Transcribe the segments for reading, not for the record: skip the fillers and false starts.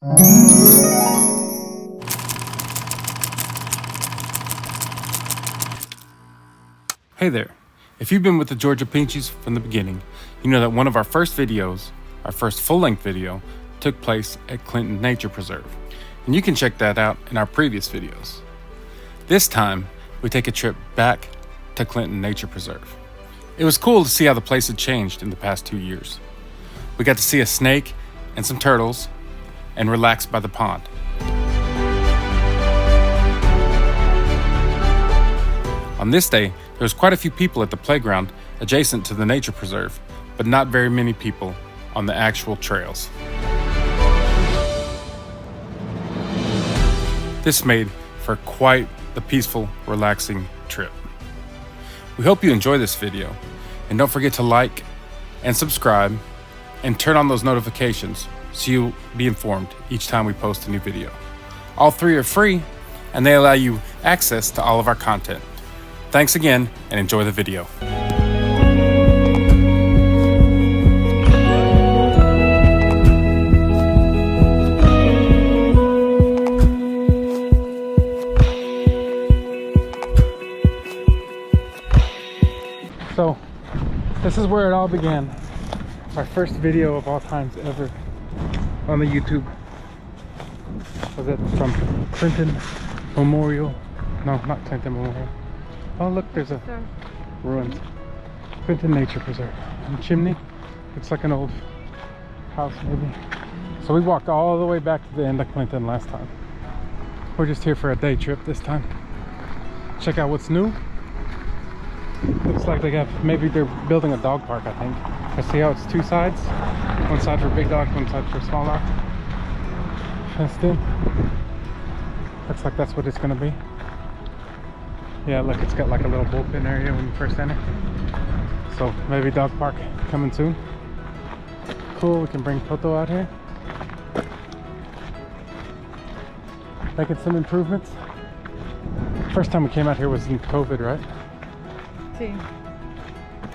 Hey there. If you've been with the Georgia Pinchies from the beginning, you know that one of our first videos, our first full-length video, took place at Clinton Nature Preserve. And you can check that out in our previous videos. This time, we take a trip back to Clinton Nature Preserve. It was cool to see how the place had changed in the past 2 years. We got to see a snake and some turtles and relax by the pond. On this day, there was quite a few people at the playground adjacent to the nature preserve, but not very many people on the actual trails. This made for quite the peaceful, relaxing trip. We hope you enjoy this video, and don't forget to like and subscribe and turn on those notifications so you'll be informed each time we post a new video. All 3 are free, and they allow you access to all of our content. Thanks again, and enjoy the video. So, this is where it all began. Our first video of all times ever on the YouTube. Was it from Clinton Memorial? No, not Clinton Memorial. Oh look, there's a ruins. Clinton Nature Preserve. And chimney. Looks like an old house maybe. So we walked all the way back to the end of Clinton last time. We're just here for a day trip this time. Check out what's new. Looks like they got, maybe they're building a dog park, I think. I see how it's 2 sides. One side for big dogs, one side for small dogs. Fenced in. Looks like that's what it's gonna be. Yeah, look, it's got like a little bullpen area when you first enter. So maybe dog park coming soon. Cool, we can bring Toto out here. Making some improvements. First time we came out here was in COVID, right? Sí.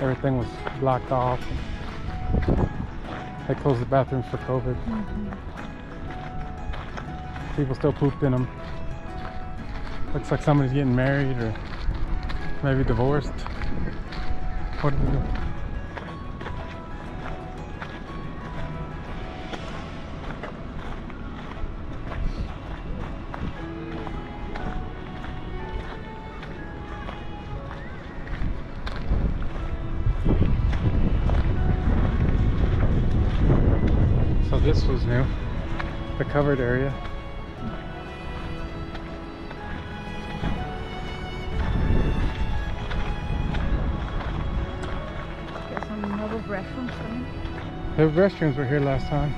Everything was blocked off. They closed the bathrooms for COVID. People still pooped in them. Looks like somebody's getting married or maybe divorced. What do we do? So this was new, the covered area. Restrooms coming. The restrooms were here last time.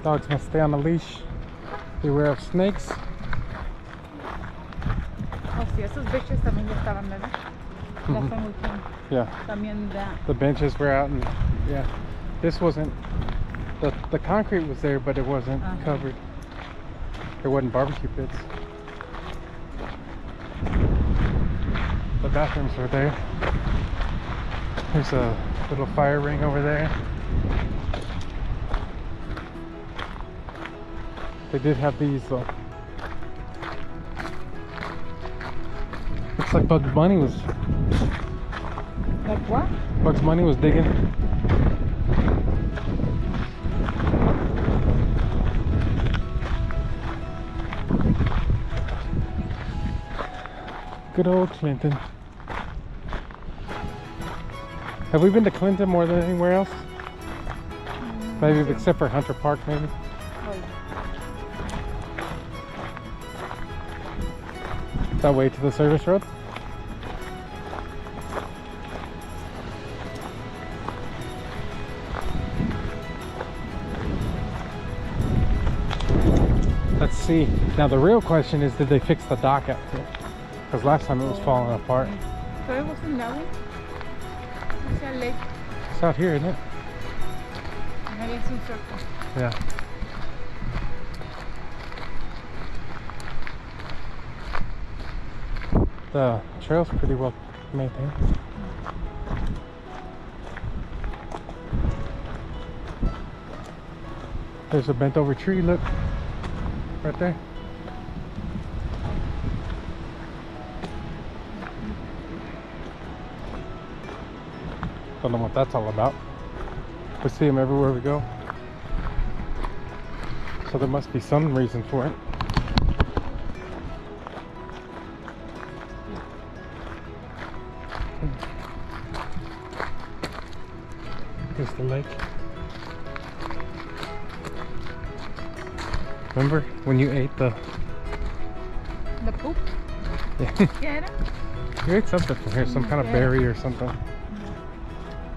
Dogs must stay on a leash. Beware of snakes. Oh, sí, esos bichos también ya estaban, ¿verdad? Ya están muy clean. Yeah. También the benches were out, and yeah, this wasn't. The concrete was there, but it wasn't covered. There wasn't barbecue pits. The bathrooms were there. There's a little fire ring over there. They did have these though. Looks like Bugs Bunny was. Like what? Bugs Bunny was digging. Good old Clinton. Have we been to Clinton more than anywhere else? Maybe except for Hunter Park, maybe. That way to the service road. Let's see. Now the real question is, did they fix the dock out here? Because last time it was falling apart. So it wasn't that way? It's a lake. It's out here, isn't it? Ahí es un circle. Yeah. The trail's pretty well maintained. There's a bent over tree, look. Right there. Don't know what that's all about. We see them everywhere we go. So there must be some reason for it. Here's the lake. Remember when you ate the poop? Yeah. Yeah. You ate something from here, some kind of berry or something.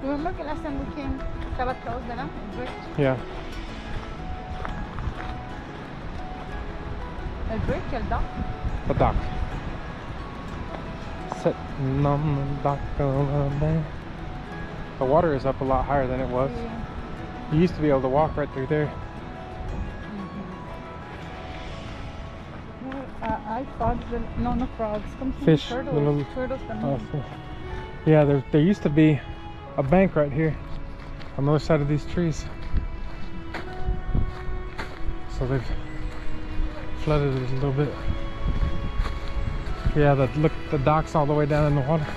Remember que last time we came, estaba closed, ¿verdad? El bridge. Yeah. El bridge, el dock. The dock. Sitting on the dock of there. The water is up a lot higher than it was. Yeah. You used to be able to walk right through there. Frogs, no frogs. Fish, Turtles. little Turtles. Yeah, there used to be a bank right here on the other side of these trees. So they've flooded it a little bit. Yeah, look, the dock's all the way down in the water.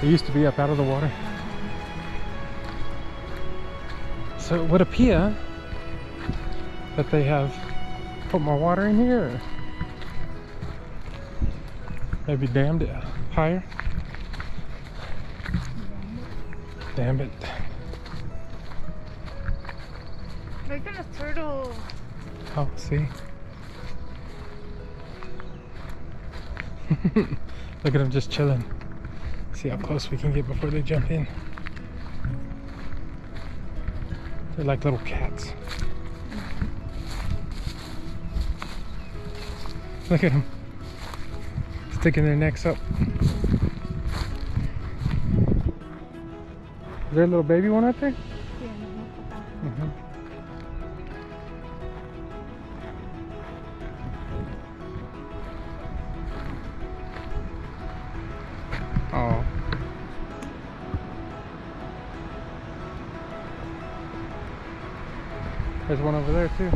It used to be up out of the water. So it would appear that they have put more water in here, or maybe dammed it higher. Damn it. Look at the turtle. Oh, see? Look at them just chilling. See how close we can get before they jump in. They're like little cats. Look at them. Sticking their necks up. Is there a little baby one right there? Mm-hmm. Oh. There's one over there too.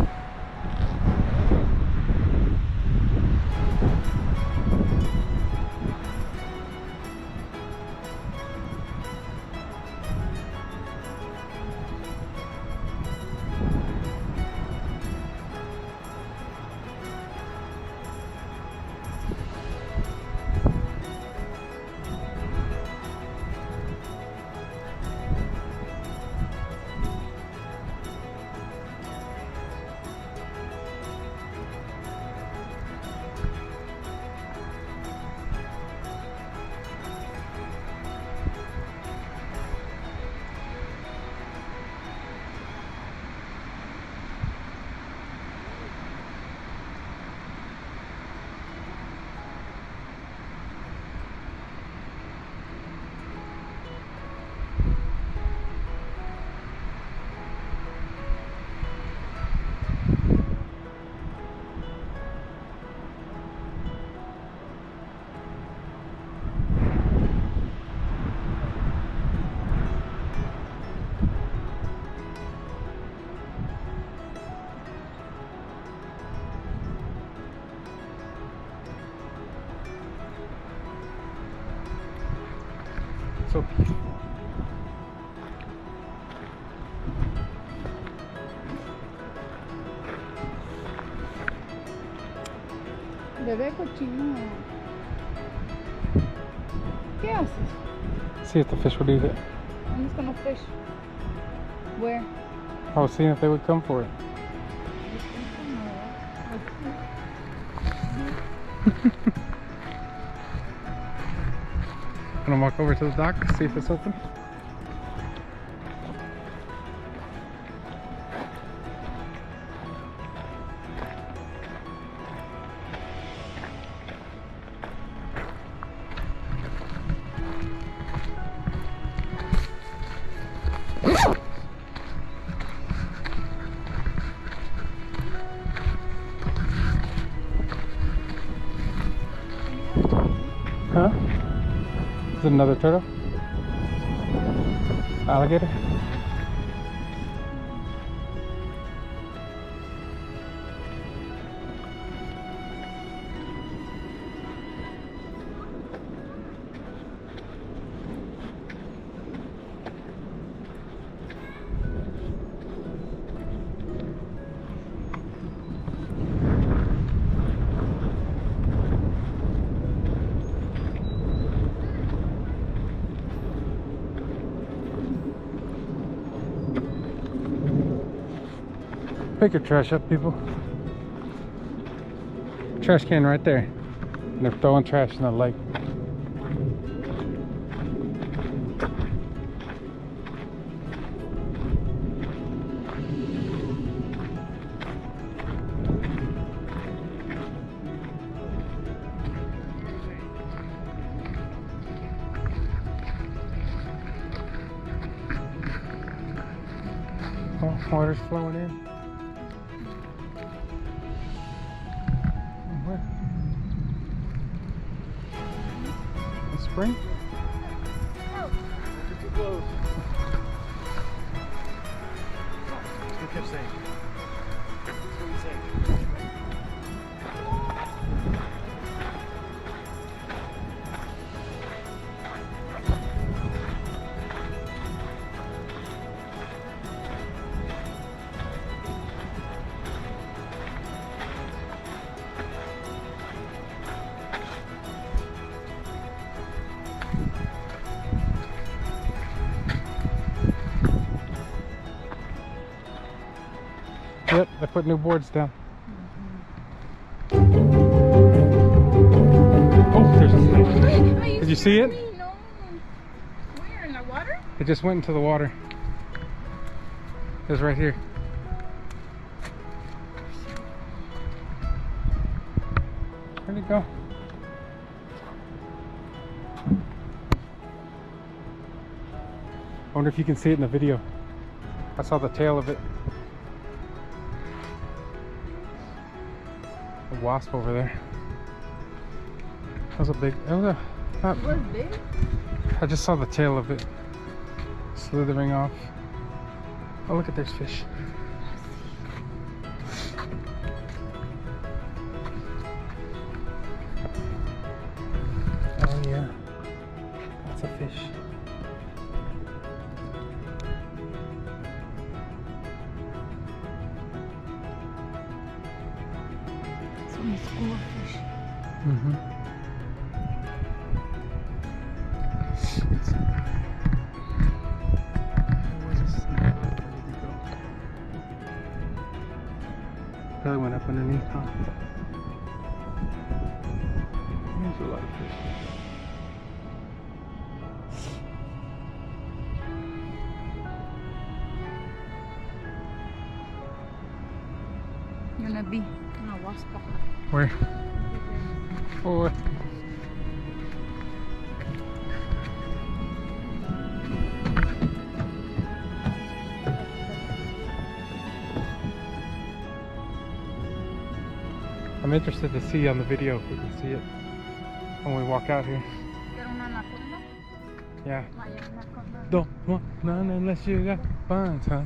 So peaceful. Bebé cochino. ¿Qué haces? See if the fish would eat it. I'm just gonna fish. Where? I was seeing if they would come for it. Gonna walk over to the dock, see if it's open. Huh? Is it another turtle? Alligator? Pick your trash up, people. Trash can right there. And they're throwing trash in the lake. Oh, water's flowing in. Where? The spring? Oh. You're too close. What kept saying? What you saying? Yep, they put new boards down. Oh, there's a snake. Did you see it? No. Where? In the water? It just went into the water. It was right here. Where'd it go? I wonder if you can see it in the video. I saw the tail of it. A wasp over there. That was a big. That was a. Not, Was big? I just saw the tail of it slithering off. Oh, look at there's fish. Oh yeah, that's a fish. Some school fish. Mm-hmm. Probably went up underneath, huh? There's a lot of fish. You're gonna be a wasp. Where? Oh. I'm interested to see on the video if we can see it when we walk out here. Yeah. Don't want none unless you got buns, huh?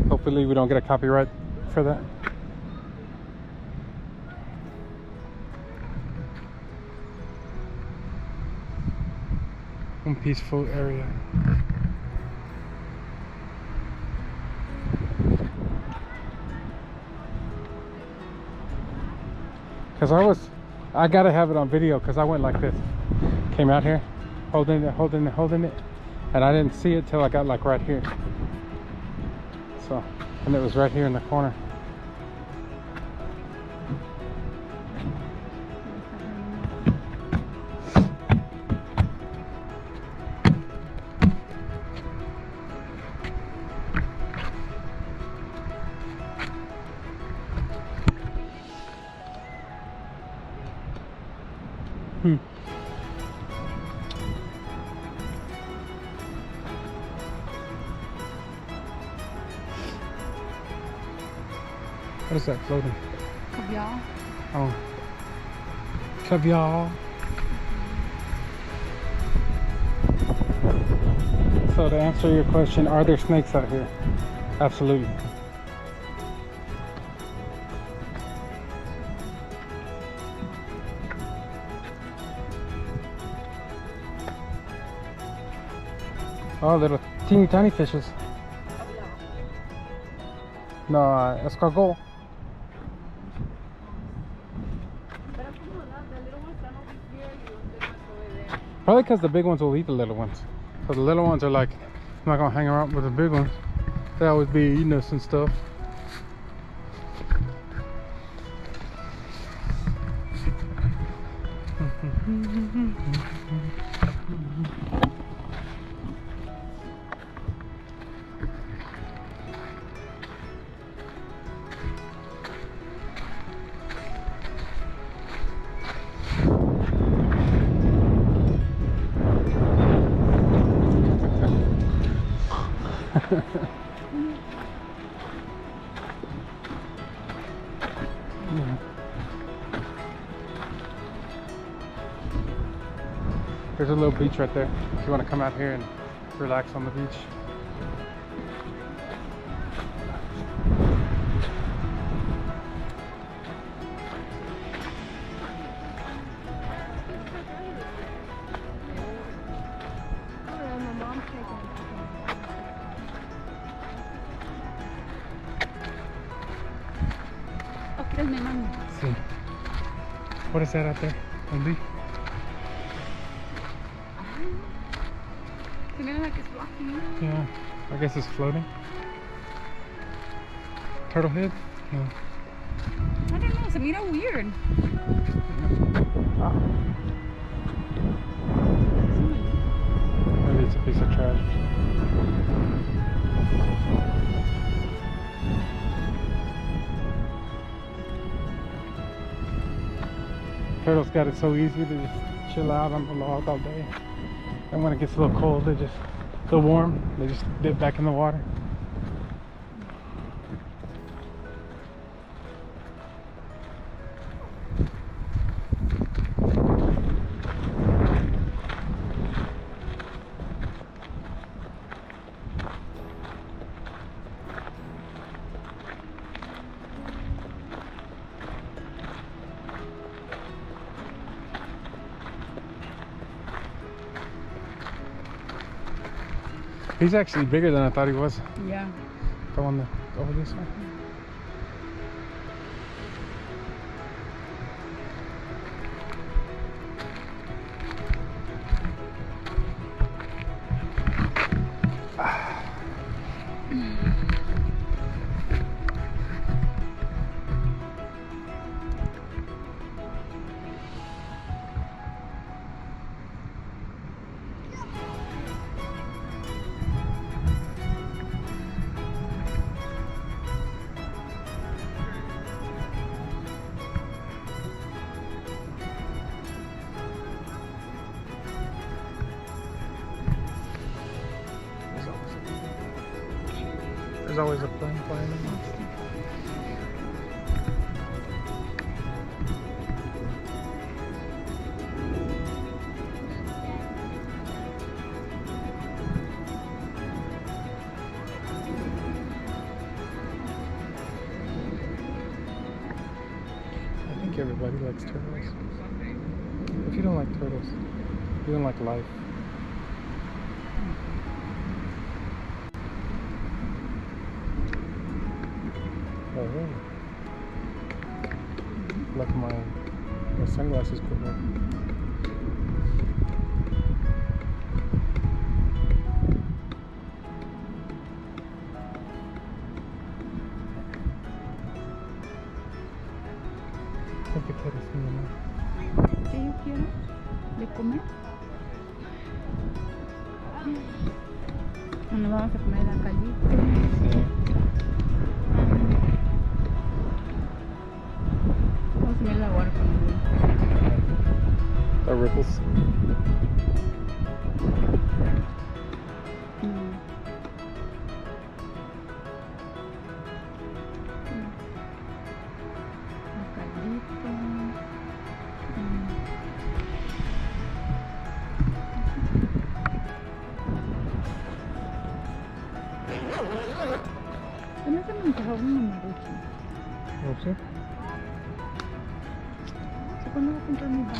Hopefully we don't get a copyright for that. One peaceful area. Cause I gotta have it on video because I went like this. Came out here, holding it, and I didn't see it till I got like right here. So, and it was right here in the corner. What is that floating? Caviar. Oh. Caviar. So to answer your question, are there snakes out here? Absolutely. Oh, little teeny tiny fishes. No, escargot. Probably because the big ones will eat the little ones. So the little ones are like, I'm not gonna hang around with the big ones. They always be eating us and stuff. Yeah. There's a little beach right there if you want to come out here and relax on the beach. Sí. What is that out there? A leaf? Like it's rocking. Yeah, I guess it's floating. Turtle head? No. I don't know, se mira weird. Ah. Maybe it's a piece of trash. Turtles got it so easy to just chill out on the log all day. And when it gets a little cold, they just, so warm, they just dip back in the water. He's actually bigger than I thought he was. Yeah. The one over this way. There's always a plane flying in. I think everybody likes turtles. If you don't like turtles, you don't like life. Oh, really? Like my sunglasses could work. Creo que quieres una. ¿Qué yo quiero? ¿De comer? Nos vamos a comer la callito. Sí. Vamos a mirar la agua. The ripples. antojaba una maruchan. No sé. ¿Cuándo voy a comprar mi bag?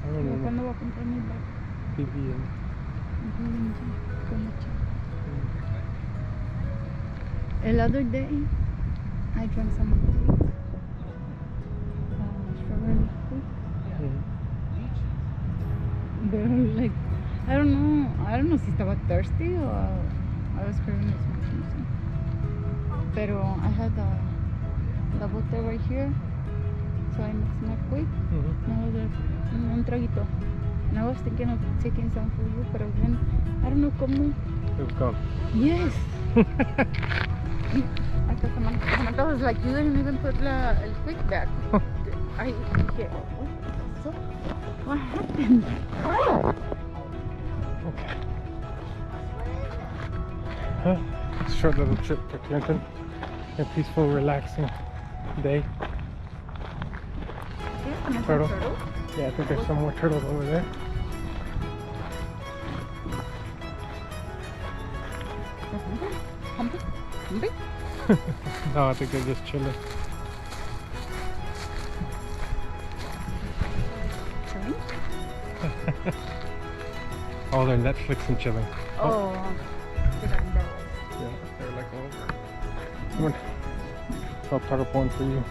I don't know. ¿Cuándo voy a comprar mi bag? BBM. El other day, I drank some strawberry tea. But like, I don't know si estaba thirsty or I was craving it something. Pero I had the bottle right here, so I mixed my quick. And I was like, un traguito. And I was thinking of taking some for you, but then I don't know cómo. It was gone. Yes. Hasta Samantha was like, you didn't even put el quick back. I dije, what happened? Okay. Short little trip for Clinton. A peaceful, relaxing day. Turtle. Yeah, I think there's some more turtles over there. No, I think they're just chilling. Oh, they're Netflix and chilling. Oh, Yeah, they're like over. Come on. I'll turtle porn for you.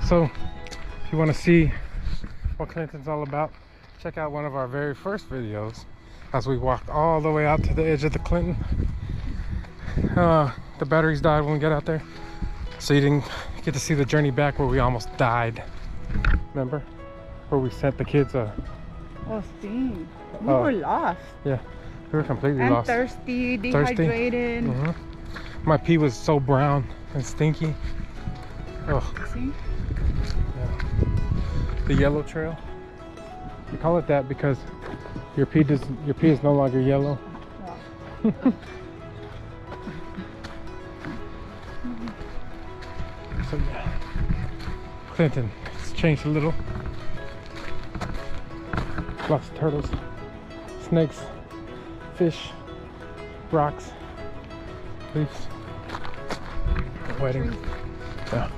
So, if you want to see what Clinton's all about, check out one of our very first videos as we walked all the way out to the edge of the Clinton. The batteries died when we got out there, so you didn't get to see the journey back where we almost died. Remember? Where we sent the kids Oh, sí. We were lost. Yeah, we were completely And lost. thirsty, dehydrated. My pee was so brown and stinky. Oh, See? the yellow trail. You call it that because your pee is no longer yellow. So yeah, Clinton, it's changed a little. Lots of turtles, snakes, fish, rocks, leaves, wedding. Yeah.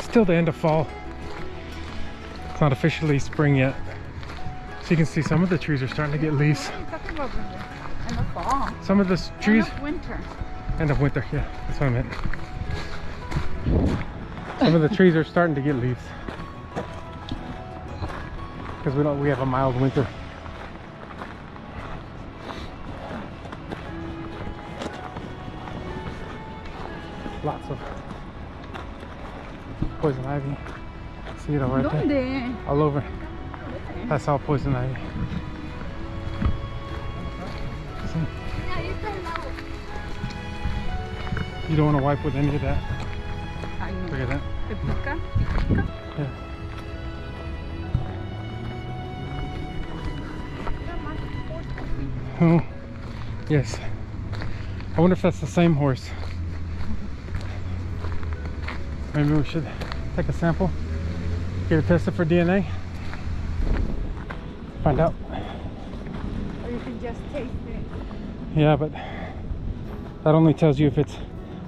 Still the end of fall. It's not officially spring yet. So you can see some of the trees are starting to get leaves. What are you talking about, Brenda? In the fall. Some of the trees. End of winter. End of winter, yeah, that's what I meant. Some of the trees are starting to get leaves. Because we have a mild winter. Lots of poison ivy. See it all right there? ¿Dónde? All over. That's all poison ivy. See? You don't want to wipe with any of that. Ay, no. Look at that. ¿Te pica? Yeah. Oh, yes. I wonder if that's the same horse. Maybe we should take a sample, get it tested for DNA, find out. Or you can just taste it. Yeah, but that only tells you if it's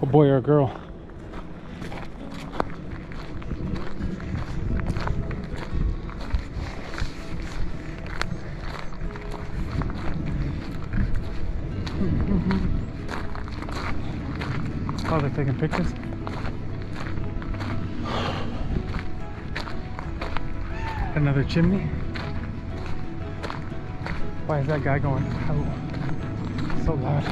a boy or a girl. Oh, they're taking pictures. Another chimney. Why is that guy going? Oh. so loud.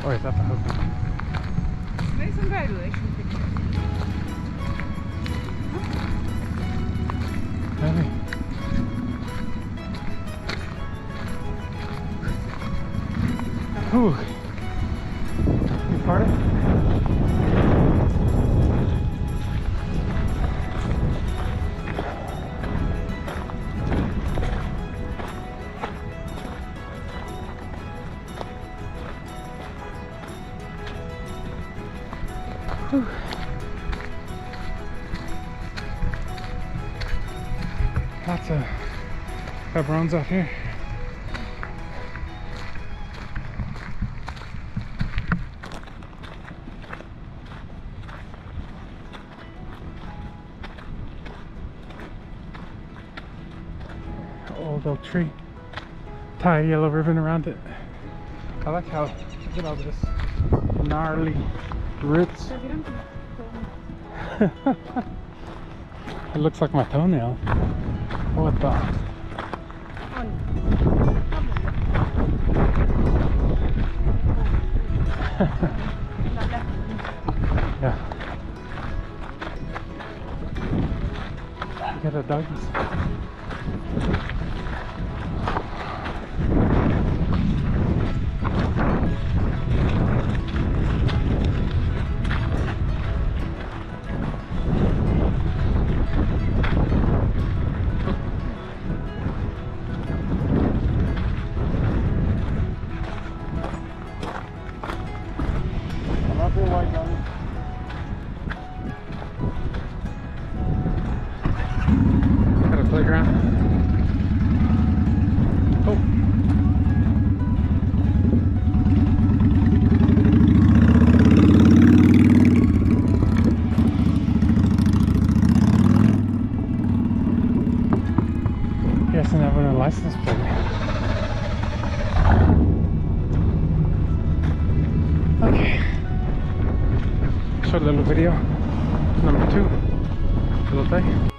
Or is that the husband? Maybe some graduation picture. Maybe. Whew. You farted? Whew. Lots of pepperonis out here. Old oak tree. Tie a yellow ribbon around it. I like how, look at all this gnarly roots. It looks like my toenail. What the? Yeah. You got the doggies. Got a playground. Oh. Guessing that with a license plate. Okay. Short little video. Number 2. Little thing.